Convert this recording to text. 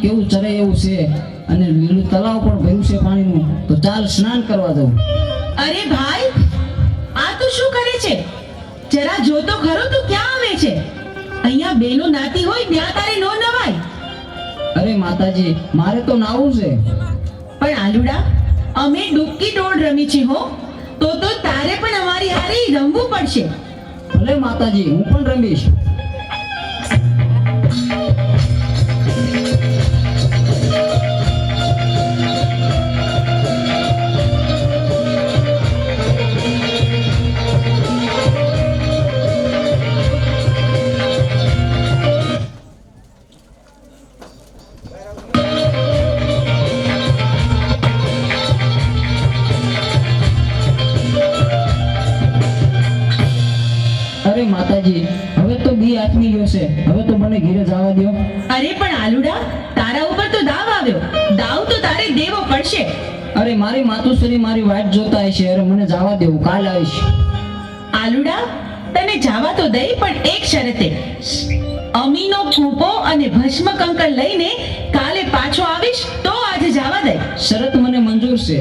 કેવું ચરે એવું છે અને લીલું તળાવ પણ ભર્યું છે પાણીનું. તો ચાલ સ્નાન કરવા જવું. અરે ભાઈ, આ તું શું કરે છે? જરા જો તો ખરો, તું ક્યાં આવે છે? અહીંયા બેનો નાતી હોય ત્યાં તારે નો નવાય. અરે માતાજી, મારે તો નાવું છે. પણ આલુડા, અમે ડૂબકી દોડ રમી છે હો. તો તારે પણ અમારી હારે રમવું પડશે. ભલે માતાજી, હું પણ રમીશ. અરે માતાજી, હવે તો બી આથમી ગયો છે. હવે તો મને ઘરે જવા દો. અરે પણ આલુડા, તારા ઉપર તો દાવ આવ્યો. દાવ તો તારે દેવો પડશે. અરે મારી માતુશ્રી મારી વાટ જોતા હશે. અરે મને જવા દો, હું કાલ આવીશ. આલુડા, તને જાવા તો દઈ, પણ એક શરતે. અમીનો કૂપો અને ભસ્મ કંકર લઈને કાલે પાછો આવીશ તો આજે જવા દઈ. શરત મને મંજૂર છે.